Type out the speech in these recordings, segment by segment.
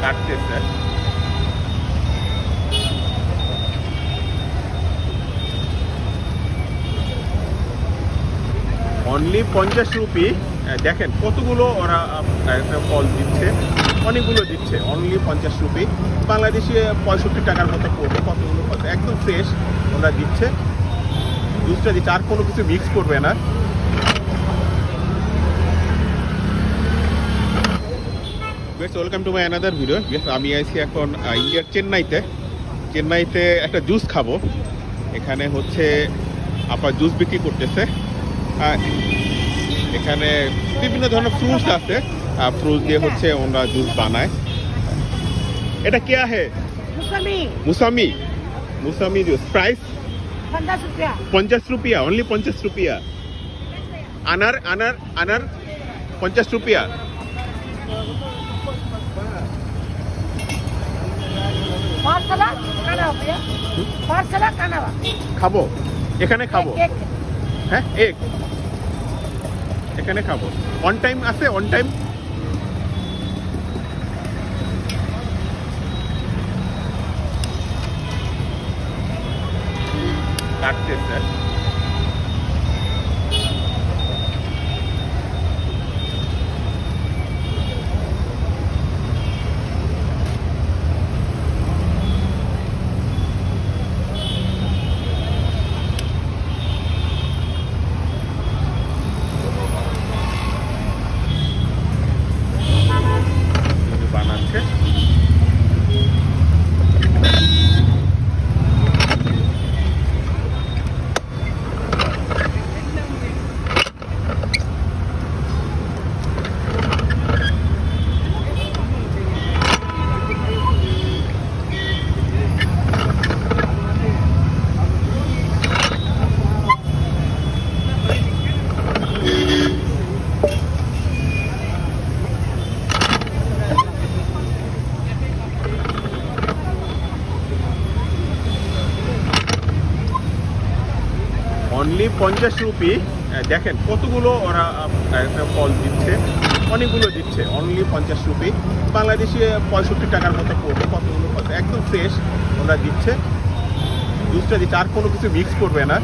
কাটতেছে। Only 50 rupee. দেখেন কতগুলো ওরা ফল দিচ্ছে, অনেকগুলো দিচ্ছে। অনলি 50 রুপি, বাংলাদেশে 65 টাকার মতো পড়বে। কতগুলো একদম ফ্রেশ ওরা দিচ্ছে, জুসটা দিচ্ছে, আর কোনো কিছু মিক্স করবে না। Welcome to my another video. আমি আছি এখন ইন্ডিয়ার চেন্নাইতে একটা জুস খাবো। এখানে হচ্ছে আপনার জুস বিক্রি করতেছে। এখানে বিভিন্ন ধরনের ফ্রুটস আছে, ফ্রুটস দিয়ে হচ্ছে ওরা জুস বানায়। এটা কে হে? মুসামি জুস। প্রাইস 50 রুপিয়া। অনলি 50 রুপিয়া। আনার 50 রুপিয়া। খাবো এখানে, খাবো। হ্যাঁ, এক এখানে খাবো। অন টাইম আছে, অন টাইম। কাটতেছে। বানাচ্ছে। Only 50 rupee. দেখেন কতগুলো ওরা ফল দিচ্ছে, অনেকগুলো দিচ্ছে। অনলি 50 রুপি, বাংলাদেশে 65 টাকার মতো পড়বে। কতগুলো একদম ফ্রেশ ওরা দিচ্ছে, জুসটা দিচ্ছে, আর কোনো কিছু মিক্স করবে না।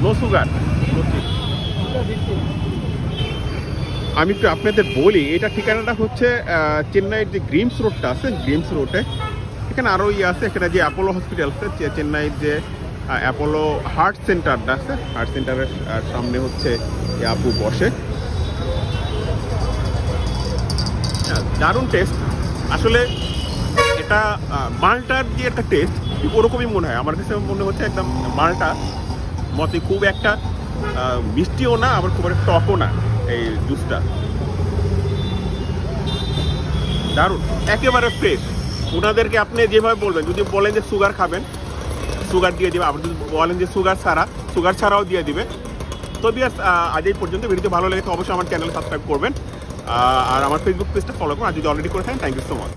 No sugar. আমি একটু আপনাদের বলি, এটা ঠিকানাটা হচ্ছে চেন্নাইয়ের যে গ্রিমস রোডটা আছে, গ্রিমস রোডে এখানে আরও আছে। এখানে যে অ্যাপোলো হসপিটাল আছে, চেন্নাইয়ের যে অ্যাপোলো হার্ট সেন্টারটা আছে, হার্ট সেন্টারের সামনে হচ্ছে আপু বসে। দারুণ টেস্ট আসলে। এটা মালটার যে একটা টেস্ট ওরকমই মনে হয় আমার কাছে। মনে হচ্ছে একদম মালটা মতে, খুব একটা মিষ্টিও না, আবার খুব একটা টকও না এই জুসটা। দারুণ, একেবারে ফ্রেশ। ওনাদেরকে আপনি যেভাবে বলবেন, যদি বলেন যে সুগার খাবেন, সুগার দিয়ে দেবে। আবার যদি বলেন যে সুগার ছাড়াও দিয়ে দিবে। তো বিয়াস, আজ এই পর্যন্ত। ভিডিওটি ভালো লেগেছে অবশ্যই আমার চ্যানেলে সাবস্ক্রাইব করবেন, আর আমার ফেসবুক পেজটা ফলো করুন আর যদি অলরেডি করে থাকেন। Thank you so much.